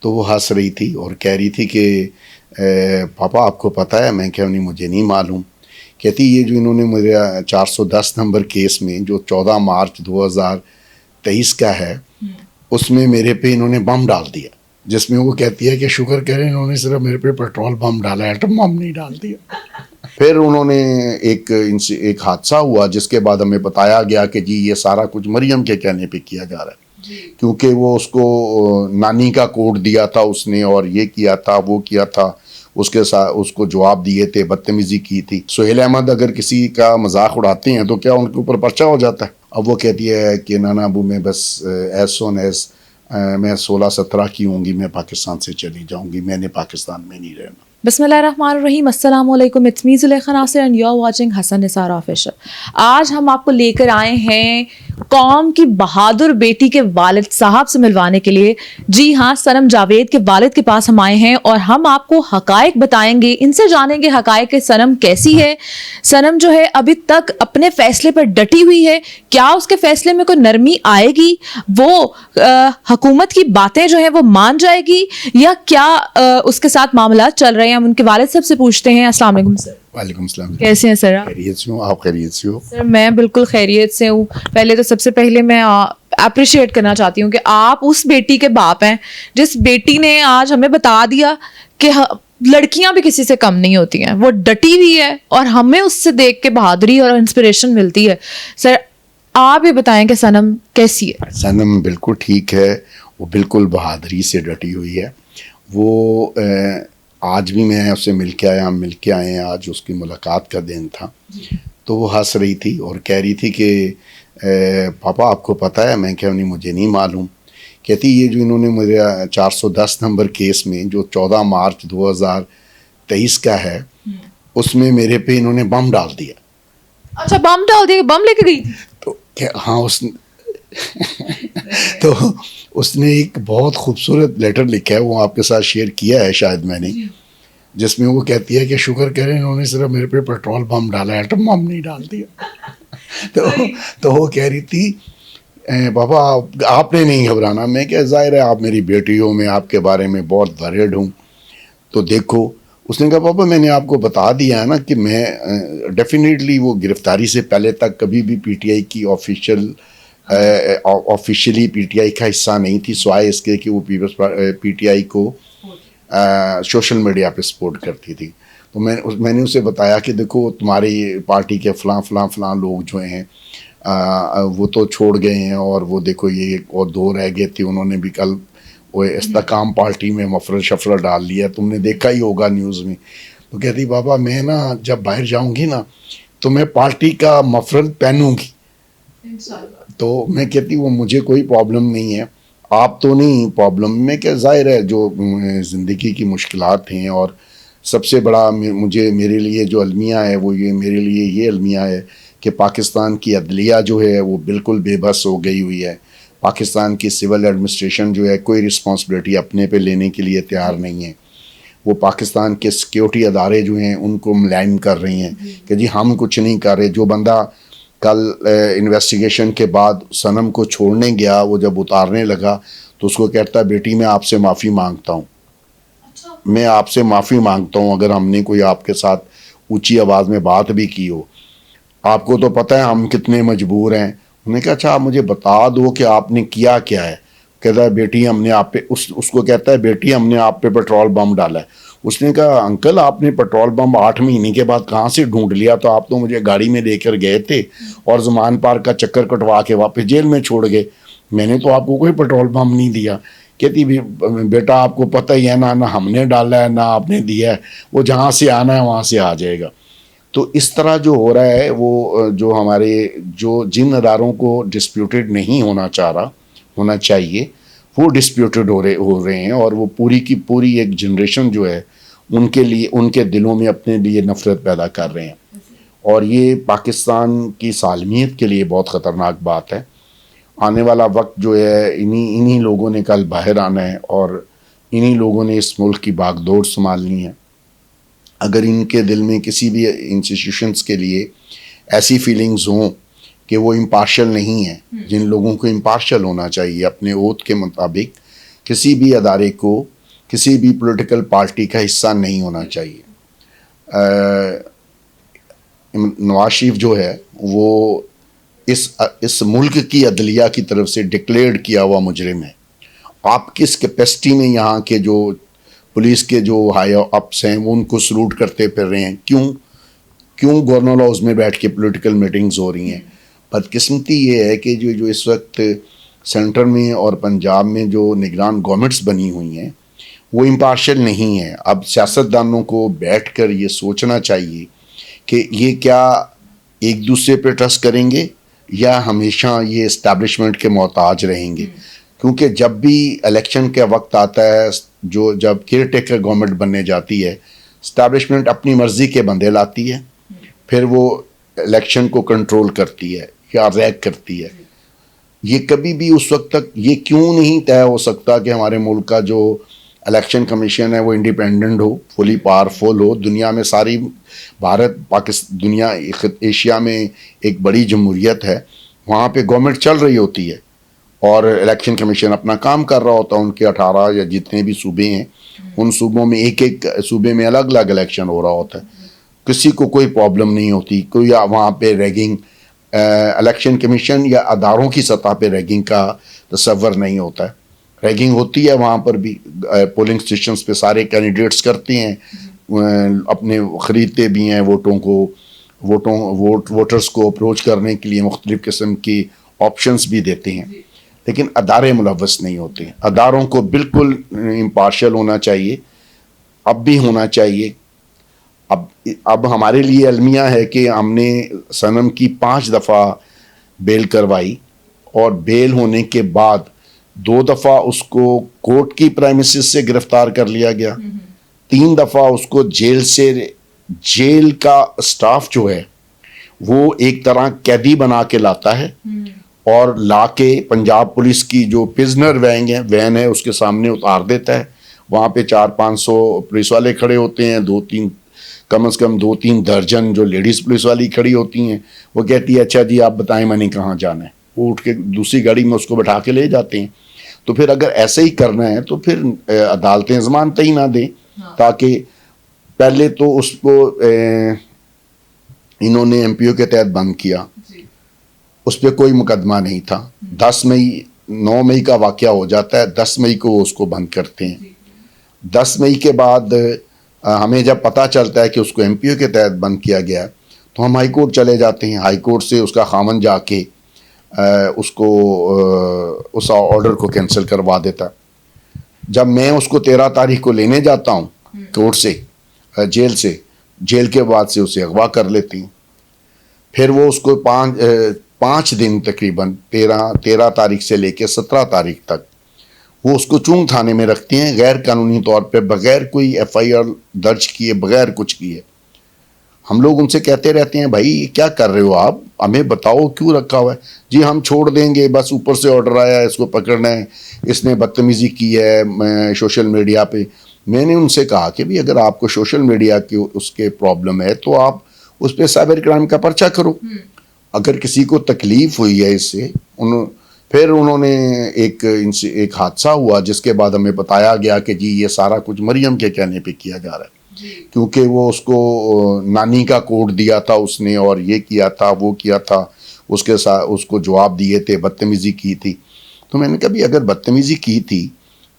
تو وہ ہنس رہی تھی اور کہہ رہی تھی کہ پاپا آپ کو پتہ ہے؟ میں کہا نہیں مجھے نہیں معلوم. کہتی یہ جو انہوں نے مجھے 410 نمبر کیس میں جو 14 مارچ 2023 کا ہے اس میں میرے پہ انہوں نے بم ڈال دیا، جس میں وہ کہتی ہے کہ شکر کریں انہوں نے صرف میرے پہ پیٹرول بم ڈالا، ایٹم بم نہیں ڈال دیا. پھر انہوں نے ایک حادثہ ہوا جس کے بعد ہمیں بتایا گیا کہ جی یہ سارا کچھ مریم کے کہنے پہ کیا جا رہا ہے، کیونکہ وہ اس کو نانی کا کوڈ دیا تھا اس نے، اور یہ کیا تھا وہ کیا تھا، اس کے ساتھ اس کو جواب دیے تھے، بدتمیزی کی تھی. سہیل احمد اگر کسی کا مذاق اڑاتے ہیں تو کیا ان کے اوپر پرچہ ہو جاتا ہے؟ اب وہ کہتی ہے کہ نانا ابو میں بس ایز سون ایز میں 16-17 کی ہوں گی میں پاکستان سے چلی جاؤں گی، میں نے پاکستان میں نہیں رہنا. بسم اللہ الرحمن الرحیم. السلام علیکم. It's me Zulekha Nasir and you are watching Hassan Nisar official. آج ہم آپ کو لے کر آئے ہیں قوم کی بہادر بیٹی کے والد صاحب سے ملوانے کے لیے. جی ہاں، صنم جاوید کے والد کے پاس ہم آئے ہیں اور ہم آپ کو حقائق بتائیں گے، ان سے جانیں گے حقائق کہ صنم کیسی ہے. صنم جو ہے ابھی تک اپنے فیصلے پر ڈٹی ہوئی ہے، کیا اس کے فیصلے میں کوئی نرمی آئے گی؟ وہ حکومت کی باتیں جو ہیں وہ مان جائے گی یا کیا اس کے ساتھ معاملات چل رہے ہیں؟ ہم ان کے والد صاحب سے پوچھتے ہیں. السلام علیکم سر. وعلیکم السلام. کیسے ہیں سر؟ خیریت سے ہوں. آپ خیریت سے ہو؟ سر میں بالکل خیریت سے ہوں. پہلے تو سب سے پہلے میں اپریشیٹ کرنا چاہتی ہوں کہ آپ اس بیٹی کے باپ ہیں جس بیٹی نے آج ہمیں بتا دیا کہ لڑکیاں بھی کسی سے کم نہیں ہوتی ہیں. وہ ڈٹی ہوئی ہے اور ہمیں اس سے دیکھ کے بہادری اور انسپریشن ملتی ہے. سر آپ یہ بتائیں کہ صنم کیسی ہے؟ صنم بالکل ٹھیک ہے، وہ بالکل بہادری سے ڈٹی ہوئی ہے. وہ آج بھی میں اس سے مل کے آئے ہیں. آج اس کی ملاقات کا دن تھا تو وہ ہنس رہی تھی اور کہہ رہی تھی کہ پاپا آپ کو پتہ ہے؟ میں کہا نہیں مجھے نہیں معلوم. کہتی یہ جو انہوں نے مجھے 410 نمبر کیس میں جو 14 مارچ 2023 کا ہے اس میں میرے پہ انہوں نے بم ڈال دیا. اچھا بم ڈال دیا؟ بم لے کے گئی؟ تو ہاں تو اس نے ایک بہت خوبصورت لیٹر لکھا ہے، وہ آپ کے ساتھ شیئر کیا ہے شاید میں نے، جس میں وہ کہتی ہے کہ شکر کریں انہوں نے صرف میرے پہ پیٹرول بم ڈالا، ایٹم بم نہیں ڈال دیا. تو وہ کہہ رہی تھی بابا آپ نے نہیں گھبرانا. میں کہ ظاہر ہے آپ میری بیٹی ہو، میں آپ کے بارے میں بہت ورڈ ہوں، تو دیکھو. اس نے کہا پاپا میں نے آپ کو بتا دیا ہے نا کہ میں ڈیفینیٹلی وہ گرفتاری سے پہلے تک کبھی بھی پی ٹی آئی کی آفیشیلی پی ٹی آئی کا حصہ نہیں تھی، سوائے اس کے کہ وہ پی ٹی آئی کو سوشل میڈیا پہ سپورٹ کرتی تھی. تو میں نے اسے بتایا کہ دیکھو تمہاری پارٹی کے فلاں لوگ جو ہیں وہ تو چھوڑ گئے ہیں، اور وہ دیکھو یہ اور 2 رہ گئے تھے، انہوں نے بھی کل وہ استحکام پارٹی میں مفرل شفرل ڈال لیا، تم نے دیکھا ہی ہوگا نیوز میں. تو کہتی بابا میں نا جب باہر جاؤں گی نا تو میں پارٹی کا مفرل پہنوں گی. تو میں کہتی وہ مجھے کوئی پرابلم نہیں ہے، آپ تو نہیں پرابلم. میں کہ ظاہر ہے جو زندگی کی مشکلات ہیں، اور سب سے بڑا میرے لیے جو المیہ ہے وہ میرے لیے یہ المیہ ہے کہ پاکستان کی عدلیہ جو ہے وہ بالکل بے بس ہو گئی ہوئی ہے. پاکستان کی سول ایڈمنسٹریشن جو ہے کوئی رسپانسبلٹی اپنے پہ لینے کے لیے تیار نہیں ہے. وہ پاکستان کے سیکیورٹی ادارے جو ہیں ان کو ملائم کر رہی ہیں کہ جی ہم کچھ نہیں کر رہے. جو بندہ کل انویسٹیگیشن کے بعد صنم کو چھوڑنے گیا، وہ جب اتارنے لگا تو اس کو کہتا بیٹی میں آپ سے معافی مانگتا ہوں، میں آپ سے معافی مانگتا ہوں اگر ہم نے کوئی آپ کے ساتھ اونچی آواز میں بات بھی کی ہو. آپ کو تو پتہ ہے ہم کتنے مجبور ہیں. انہوں نے کہا اچھا آپ مجھے بتا دو کہ آپ نے کیا ہے. کہتا ہے بیٹی ہم نے آپ پہ اس کو کہتا ہے بیٹی ہم نے آپ پہ پیٹرول بم ڈالا ہے. اس نے کہا انکل آپ نے پیٹرول بم 8 مہینے کے بعد کہاں سے ڈھونڈ لیا؟ تو آپ تو مجھے گاڑی میں لے کر گئے تھے اور زمان پارک کا چکر کٹوا کے واپس جیل میں چھوڑ گئے، میں نے تو آپ کو کوئی پیٹرول بم نہیں دیا. کہتی بیٹا آپ کو پتہ ہی ہے نہ ہم نے ڈالا ہے نہ آپ نے دیا ہے، وہ جہاں سے آنا ہے وہاں سے آ جائے گا. تو اس طرح جو ہو رہا ہے وہ جو ہمارے جن اداروں کو ڈسپیوٹیڈ نہیں ہونا چاہیے وہ ڈسپیوٹیڈ ہو رہے ہیں، اور وہ پوری کی پوری ایک جنریشن جو ہے ان کے لیے ان کے دلوں میں اپنے لیے نفرت پیدا کر رہے ہیں. اور یہ پاکستان کی سالمیت کے لیے بہت خطرناک بات ہے. آنے والا وقت جو ہے انہی لوگوں نے کل باہر آنا ہے اور انہی لوگوں نے اس ملک کی باغ دوڑ سنبھالنی ہے. اگر ان کے دل میں کسی بھی انسٹیٹیوشنز کے لیے ایسی فیلنگز ہوں کہ وہ امپارشل نہیں ہیں، جن لوگوں کو امپارشل ہونا چاہیے اپنے اوتھ کے مطابق کسی بھی ادارے کو کسی بھی پولیٹیکل پارٹی کا حصہ نہیں ہونا چاہیے. نواز شریف جو ہے وہ اس ملک کی عدلیہ کی طرف سے ڈکلیئرڈ کیا ہوا مجرم ہے. آپ کس کیپیسٹی میں یہاں کے جو پولیس کے جو ہائی اپس ہیں وہ ان کو سلوٹ کرتے پھر رہے ہیں؟ کیوں گورنر ہاؤس میں بیٹھ کے پولیٹیکل میٹنگز ہو رہی ہیں؟ بدقسمتی یہ ہے کہ جو اس وقت سینٹر میں اور پنجاب میں جو نگران گورنمنٹس بنی ہوئی ہیں وہ امپارشل نہیں ہیں. اب سیاستدانوں کو بیٹھ کر یہ سوچنا چاہیے کہ یہ کیا ایک دوسرے پہ ٹرسٹ کریں گے یا ہمیشہ یہ اسٹیبلشمنٹ کے محتاج رہیں گے. کیونکہ جب بھی الیکشن کا وقت آتا ہے, جب کیئر ٹیکر گورنمنٹ بننے جاتی ہے, اسٹیبلشمنٹ اپنی مرضی کے بندے لاتی ہے, پھر وہ الیکشن کو کنٹرول کرتی ہے یا ریگ کرتی ہے. یہ کبھی بھی اس وقت تک یہ کیوں نہیں طے ہو سکتا کہ ہمارے ملک کا جو الیکشن کمیشن ہے وہ انڈیپینڈنٹ ہو, فلی پاورفل ہو. دنیا میں ساری بھارت پاکستان دنیا ایشیا میں ایک بڑی جمہوریت ہے, وہاں پہ گورنمنٹ چل رہی ہوتی ہے اور الیکشن کمیشن اپنا کام کر رہا ہوتا ہے. ان کے 18 یا جتنے بھی صوبے ہیں ان صوبوں میں ایک صوبے میں الگ الگ الیکشن ہو رہا ہوتا ہے. کسی کو کوئی پرابلم نہیں ہوتی, کوئی وہاں پہ ریگنگ الیکشن کمیشن یا اداروں کی سطح پہ ریگنگ کا تصور نہیں ہوتا ہے. ریگنگ ہوتی ہے وہاں پر بھی, پولنگ اسٹیشنز پہ سارے کینڈیڈیٹس کرتے ہیں, اپنے خریدتے بھی ہیں ووٹوں کو, ووٹرز کو اپروچ کرنے کے لیے مختلف قسم کی آپشنز بھی دیتے ہیں, لیکن ادارے ملوث نہیں ہوتے. اداروں کو بالکل امپارشل ہونا چاہیے, اب بھی ہونا چاہیے. اب ہمارے لیے المیہ ہے کہ ہم نے صنم کی 5 دفعہ بیل کروائی اور بیل ہونے کے بعد 2 دفعہ اس کو کورٹ کی پرائمیسز سے گرفتار کر لیا گیا, 3 دفعہ اس کو جیل کا سٹاف جو ہے وہ ایک طرح قیدی بنا کے لاتا ہے اور لا کے پنجاب پولیس کی جو پرزنر وین ہے اس کے سامنے اتار دیتا ہے. وہاں پہ 400-500 پولیس والے کھڑے ہوتے ہیں, کم از کم 2-3 درجن جو لیڈیز پولیس والی کھڑی ہوتی ہیں. وہ کہتی ہے اچھا جی آپ بتائیں میں نے کہاں جانا ہے. وہ اٹھ کے دوسری گاڑی میں اس کو بٹھا کے لے جاتے ہیں. تو پھر اگر ایسے ہی کرنا ہے تو پھر عدالتیں ضمانت ہی نہ دیں, تاکہ پہلے تو اس کو انہوں نے ایم پی او کے تحت بند کیا, اس پہ کوئی مقدمہ نہیں تھا. 9 مئی کا واقعہ ہو جاتا ہے, 10 مئی کو وہ اس کو بند کرتے ہیں. 10 مئی کے بعد ہمیں جب پتہ چلتا ہے کہ اس کو ایم پی او کے تحت بند کیا گیا تو ہم ہائی کورٹ چلے جاتے ہیں. ہائی کورٹ سے اس کا خاوند جا کے اس آرڈر کو کینسل کروا دیتا. جب میں اس کو 13 تاریخ کو لینے جاتا ہوں کورٹ سے, جیل کے بعد سے اسے اغوا کر لیتی ہیں. پھر وہ اس کو 5 دن تقریباً 13 تاریخ سے لے کے 17 تاریخ تک وہ اس کو چونگ تھانے میں رکھتے ہیں, غیر قانونی طور پہ, بغیر کوئی ایف آئی آر درج کیے, بغیر کچھ کیے. ہم لوگ ان سے کہتے رہتے ہیں بھائی کیا کر رہے ہو آپ, ہمیں بتاؤ کیوں رکھا ہوا ہے. جی ہم چھوڑ دیں گے, بس اوپر سے آرڈر آیا ہے اس کو پکڑنا ہے, اس نے بدتمیزی کی ہے سوشل میڈیا پہ. میں نے ان سے کہا کہ بھی اگر آپ کو سوشل میڈیا کی اس کے پرابلم ہے تو آپ اس پہ سائبر کرائم کا پرچہ کرو. اگر کسی کو تکلیف ہوئی ہے اس سے, پھر انہوں نے ایک حادثہ ہوا جس کے بعد ہمیں بتایا گیا کہ جی یہ سارا کچھ مریم کے کہنے پہ کیا جا رہا ہے, کیونکہ وہ اس کو نانی کا کوڈ دیا تھا اس نے, اور یہ کیا تھا وہ کیا تھا, اس کے ساتھ اس کو جواب دیے تھے, بدتمیزی کی تھی. تو میں نے کہا بھی اگر بدتمیزی کی تھی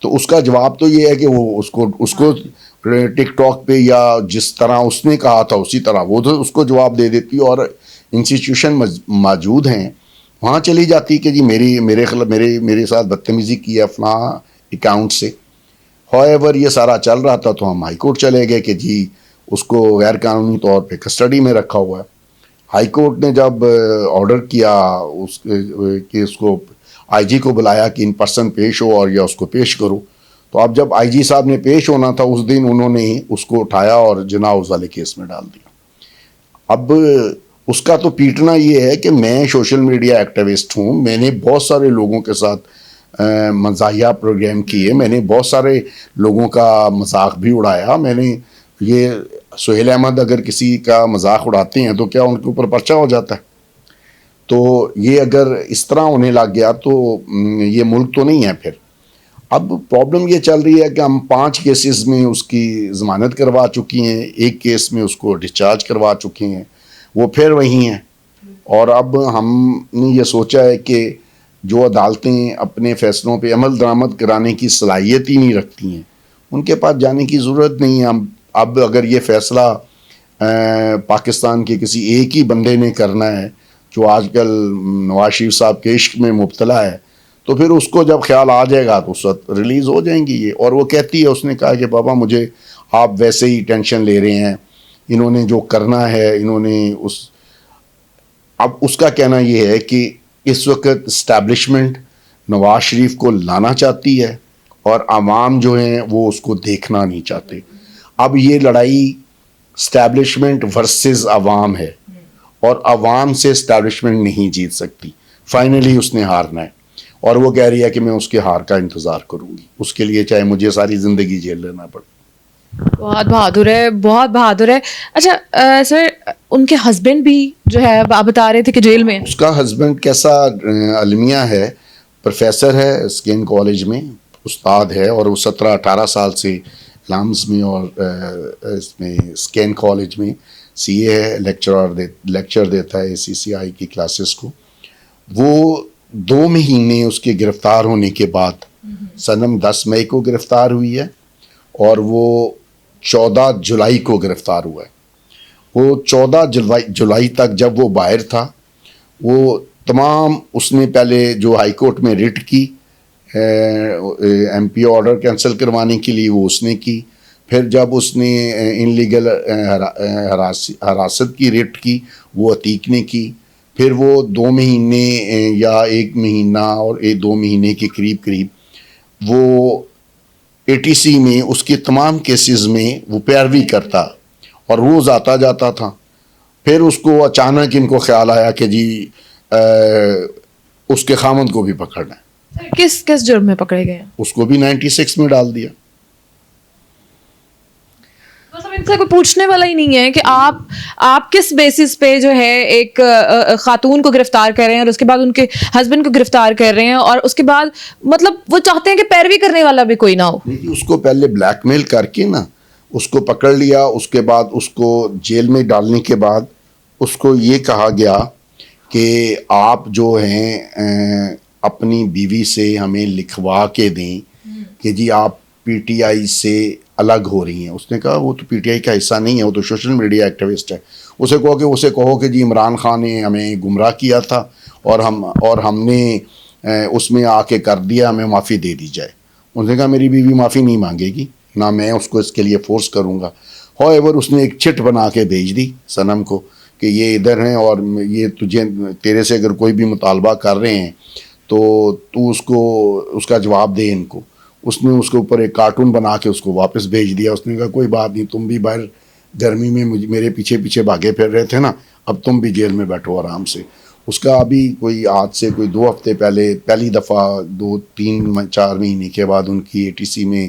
تو اس کا جواب تو یہ ہے کہ وہ اس کو ٹک ٹاک پہ یا جس طرح اس نے کہا تھا اسی طرح وہ تو اس کو جواب دے دیتی, اور انسٹیٹیوشن موجود ہیں وہاں چلی جاتی کہ جی میرے ساتھ بدتمیزی کی ہے فلاں اکاؤنٹ سے. ہوایور یہ سارا چل رہا تھا تو ہم ہائی کورٹ چلے گئے کہ جی اس کو غیر قانونی طور پہ کسٹڈی میں رکھا ہوا ہے. ہائی کورٹ نے جب آرڈر کیا کہ اس کو آئی جی کو بلایا کہ ان پرسن پیش ہو اور یا اس کو پیش کرو, تو اب جب آئی جی صاحب نے پیش ہونا تھا اس دن انہوں نے اس کو اٹھایا اور جناح والے کیس میں ڈال دیا. اب اس کا تو پیٹنا یہ ہے کہ میں سوشل میڈیا ایکٹیوسٹ ہوں, میں نے بہت سارے لوگوں کے ساتھ مزاحیہ پروگرام کیے, میں نے بہت سارے لوگوں کا مذاق بھی اڑایا. میں نے یہ سہیل احمد اگر کسی کا مذاق اڑاتے ہیں تو کیا ان کے اوپر پرچہ ہو جاتا ہے؟ تو یہ اگر اس طرح ہونے لگ گیا تو یہ ملک تو نہیں ہے پھر. اب پرابلم یہ چل رہی ہے کہ ہم 5 کیسز میں اس کی ضمانت کروا چکی ہیں, ایک کیس میں اس کو ڈسچارج کروا چکے ہیں, وہ پھر وہی ہیں. اور اب ہم نے یہ سوچا ہے کہ جو عدالتیں اپنے فیصلوں پہ عمل درآمد کرانے کی صلاحیت ہی نہیں رکھتی ہیں, ان کے پاس جانے کی ضرورت نہیں ہے. اب اگر یہ فیصلہ پاکستان کے کسی ایک ہی بندے نے کرنا ہے جو آج کل نواز شریف صاحب کے عشق میں مبتلا ہے, تو پھر اس کو جب خیال آ جائے گا تو اس وقت ریلیز ہو جائیں گی یہ. اور وہ کہتی ہے, اس نے کہا کہ بابا مجھے آپ ویسے ہی ٹینشن لے رہے ہیں, انہوں نے جو کرنا ہے انہوں نے اب اس کا کہنا یہ ہے کہ اس وقت اسٹیبلشمنٹ نواز شریف کو لانا چاہتی ہے اور عوام جو ہیں وہ اس کو دیکھنا نہیں چاہتے. اب یہ لڑائی اسٹیبلشمنٹ ورسز عوام ہے اور عوام سے اسٹیبلشمنٹ نہیں جیت سکتی. فائنلی اس نے ہارنا ہے اور وہ کہہ رہی ہے کہ میں اس کے ہار کا انتظار کروں گی, اس کے لیے چاہے مجھے ساری زندگی جیل لینا پڑے. بہت بہادر ہے, بہت بہادر ہے. اچھا سر, ان کے ہسبینڈ بھی جو ہے آپ بتا رہے تھے کہ جیل میں, اس کا ہسبینڈ کیسا المیہ ہے, پروفیسر ہے اسکین کالج میں, استاد ہے, اور وہ 17-18 سال سے لامز میں اور اس میں اسکین کالج میں سی اے ہے, لیکچر دیتا ہے CCI کی کلاسز کو. وہ 2 مہینے اس کے گرفتار ہونے کے بعد, صنم 10 مئی کو گرفتار ہوئی ہے اور وہ 14 جولائی کو گرفتار ہوا ہے. وہ 14 جولائی تک جب وہ باہر تھا, وہ تمام اس نے پہلے جو ہائی کورٹ میں ریٹ کی MP آرڈر کینسل کروانے کے لیے, وہ اس نے کی. پھر جب اس نے ان لیگل حراست کی ریٹ کی, وہ عتیق نے کی. پھر وہ 2 مہینے یا 1 مہینہ اور 2 مہینے کے قریب وہ ATC میں اس کے تمام کیسز میں وہ پیروی کرتا اور روز آتا جاتا تھا. پھر اس کو اچانک ان کو خیال آیا کہ جی اس کے خامند کو بھی پکڑنا ہے. کس جرم میں پکڑے گئے ہیں؟ اس کو بھی 96 میں ڈال دیا. مطلب ان سے کوئی پوچھنے والا ہی نہیں ہے کہ آپ کس بیسس پہ جو ہے ایک خاتون کو گرفتار کر رہے ہیں اور اس کے بعد ان کے ہسبینڈ کو گرفتار کر رہے ہیں, اور اس کے بعد مطلب وہ چاہتے ہیں کہ پیروی کرنے والا بھی کوئی نہ ہو. اس کو پہلے بلیک میل کر کے نا اس کو پکڑ لیا, اس کے بعد اس کو جیل میں ڈالنے کے بعد اس کو یہ کہا گیا کہ آپ جو ہیں اپنی بیوی سے ہمیں لکھوا کے دیں کہ جی آپ PTI سے الگ ہو رہی ہیں. اس نے کہا وہ تو PTI کا حصہ نہیں ہے, وہ تو سوشل میڈیا ایکٹیوسٹ ہے. اسے کہو کہ جی عمران خان نے ہمیں گمراہ کیا تھا اور ہم نے اس میں آ کے کر دیا, ہمیں معافی دے دی جائے. اس نے کہا میری بیوی معافی نہیں مانگے گی, نہ میں اس کو اس کے لیے فورس کروں گا. ہوویور اس نے ایک چٹ بنا کے بھیج دی صنم کو کہ یہ ادھر ہیں اور یہ تیرے سے اگر کوئی بھی مطالبہ کر رہے ہیں تو اس کا جواب دے ان کو. اس نے اس کے اوپر ایک کارٹون بنا کے اس کو واپس بھیج دیا. اس نے کہا کوئی بات نہیں, تم بھی باہر گرمی میں میرے پیچھے بھاگے پھر رہے تھے نا, اب تم بھی جیل میں بیٹھو آرام سے. اس کا ابھی کوئی آج سے کوئی 2 ہفتے پہلے پہلی دفعہ 2-3-4 مہینے کے بعد ان کی ATC میں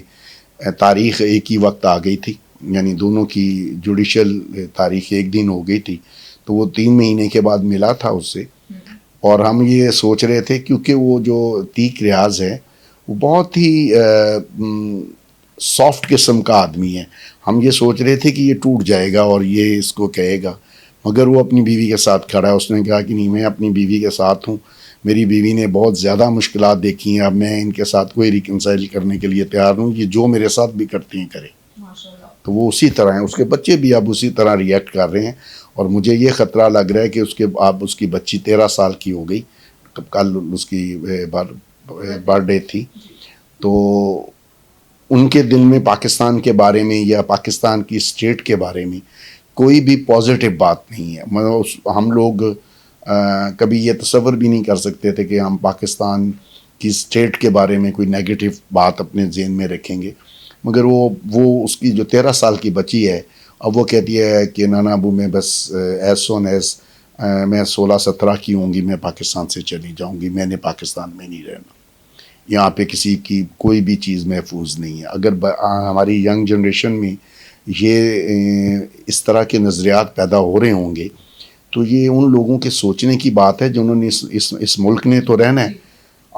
تاریخ ایک ہی وقت آ گئی تھی, یعنی دونوں کی جوڈیشل تاریخ ایک دن ہو گئی تھی. تو وہ 3 مہینے کے بعد ملا تھا اس سے, اور ہم یہ سوچ رہے تھے کیونکہ وہ جو عتیق ریاض ہے وہ بہت ہی سافٹ قسم کا آدمی ہے. ہم یہ سوچ رہے تھے کہ یہ ٹوٹ جائے گا اور یہ اس کو کہے گا, مگر وہ اپنی بیوی کے ساتھ کھڑا ہے. اس نے کہا کہ نہیں, میں اپنی بیوی کے ساتھ ہوں, میری بیوی نے بہت زیادہ مشکلات دیکھی ہیں, اب میں ان کے ساتھ کوئی ریکنسائل کرنے کے لیے تیار ہوں, یہ جو میرے ساتھ بھی کرتی ہیں کرے. تو وہ اسی طرح ہیں, اس کے بچے بھی اب اسی طرح ریئیکٹ کر رہے ہیں. اور مجھے یہ خطرہ لگ رہا ہے کہ اس کی بچی 13 سال کی ہو گئی, کل اس کی برتھ ڈے تھی. تو ان کے دل میں پاکستان کے بارے میں یا پاکستان کی اسٹیٹ کے بارے میں کوئی بھی پازیٹیو بات نہیں ہے. مطلب ہم لوگ کبھی یہ تصور بھی نہیں کر سکتے تھے کہ ہم پاکستان کی اسٹیٹ کے بارے میں کوئی نیگیٹو بات اپنے ذہن میں رکھیں گے. مگر وہ اس کی جو 13 سال کی بچی ہے, اب وہ کہتی ہے کہ نانا ابو میں بس ایز سون ایز میں 16-17 کی ہوں گی میں پاکستان سے چلی جاؤں گی, میں نے پاکستان میں نہیں رہنا, یہاں پہ کسی کی کوئی بھی چیز محفوظ نہیں ہے. اگر ہماری ینگ جنریشن میں یہ اس طرح کے نظریات پیدا ہو رہے ہوں گے تو یہ ان لوگوں کے سوچنے کی بات ہے جنہوں نے اس ملک نے تو رہنا ہے.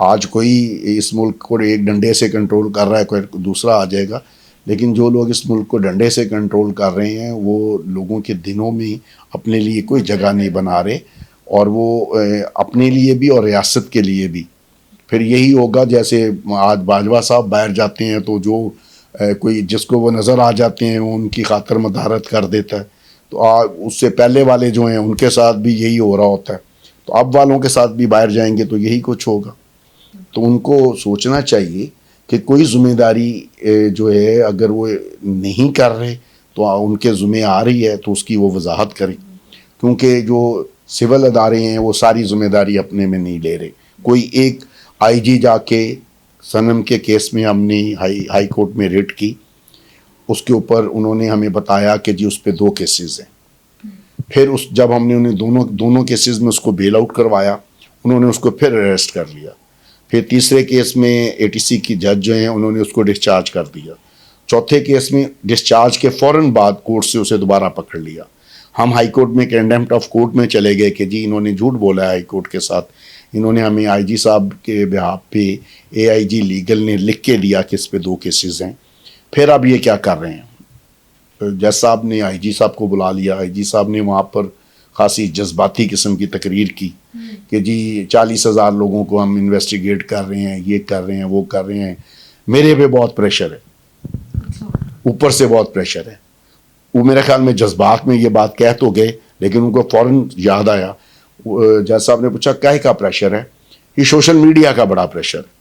آج کوئی اس ملک کو ایک ڈنڈے سے کنٹرول کر رہا ہے, کوئی دوسرا آ جائے گا, لیکن جو لوگ اس ملک کو ڈنڈے سے کنٹرول کر رہے ہیں وہ لوگوں کے دنوں میں اپنے لیے کوئی جگہ نہیں بنا رہے, اور وہ اپنے لیے بھی اور ریاست کے لیے بھی. پھر یہی ہوگا جیسے آج باجوہ صاحب باہر جاتے ہیں تو جو کوئی جس کو وہ نظر آ جاتے ہیں وہ ان کی خاطر مدارت کر دیتا ہے, تو اس سے پہلے والے جو ہیں ان کے ساتھ بھی یہی ہو رہا ہوتا ہے, تو اب والوں کے ساتھ بھی باہر جائیں گے تو یہی کچھ ہوگا. تو ان کو سوچنا چاہیے کہ کوئی ذمہ داری جو ہے اگر وہ نہیں کر رہے تو ان کے ذمہ آ رہی ہے تو اس کی وہ وضاحت کریں, کیونکہ جو سول ادارے ہیں وہ ساری ذمہ داری اپنے میں نہیں لے رہے. کوئی ایک آئی جی جا کے صنم کے کیس میں ہم نے ہائی کورٹ میں ریٹ کی, اس کے اوپر انہوں نے ہمیں بتایا کہ جی اس پہ 2 کیسز ہیں. پھر جب ہم نے انہیں دونوں کیسز میں اس کو بیل آؤٹ کروایا, انہوں نے اس کو پھر اریسٹ کر لیا. پھر تیسرے کیس میں ATC کی جج جو ہیں انہوں نے اس کو ڈسچارج کر دیا. چوتھے کیس میں ڈسچارج کے فوراً بعد کورٹ سے اسے دوبارہ پکڑ لیا. ہم ہائی کورٹ میں کنڈیمپٹ آف کورٹ میں چلے گئے کہ جی انہوں نے جھوٹ بولا ہے ہائی کورٹ کے ساتھ, انہوں نے ہمیں آئی جی صاحب کے بہاف پہ AIG لیگل نے لکھ کے دیا کہ اس پہ 2 کیسز ہیں. پھر اب یہ کیا کر رہے ہیں, جج صاحب نے IG صاحب کو بلا لیا, IG صاحب نے وہاں پر خاصی جذباتی قسم کی تقریر کی کہ جی 40,000 لوگوں کو ہم انویسٹیگیٹ کر رہے ہیں, یہ کر رہے ہیں, وہ کر رہے ہیں. میرے پہ بہت پریشر ہے, اوپر سے بہت پریشر ہے. وہ میرے خیال میں جذبات میں یہ بات کہہ تو گئے, لیکن ان کو فوراً یاد آیا. جج صاحب نے پوچھا کیا کا پریشر ہے, یہ سوشل میڈیا کا بڑا پریشر ہے.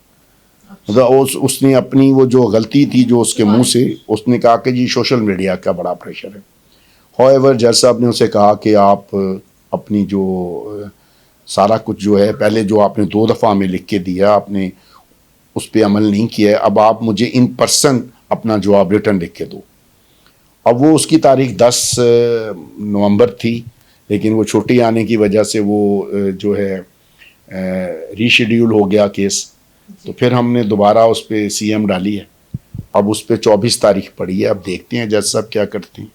اس نے اپنی وہ جو غلطی تھی جو اس کے منہ سے, اس نے کہا کہ جی سوشل میڈیا کا بڑا پریشر ہے. ہوئیور جج صاحب نے اسے کہا کہ آپ اپنی جو سارا کچھ جو ہے پہلے جو آپ نے 2 دفعہ میں لکھ کے دیا آپ نے اس پہ عمل نہیں کیا ہے, اب آپ مجھے ان پرسن اپنا جواب ریٹرن لکھ کے دو. اب وہ اس کی تاریخ 10 نومبر تھی, لیکن وہ چھٹی آنے کی وجہ سے وہ جو ہے ری شیڈیول ہو گیا کیس. تو پھر ہم نے دوبارہ اس پہ CM ڈالی ہے. اب اس پہ 24 تاریخ پڑی ہے, اب دیکھتے ہیں جج صاحب کیا کرتے ہیں.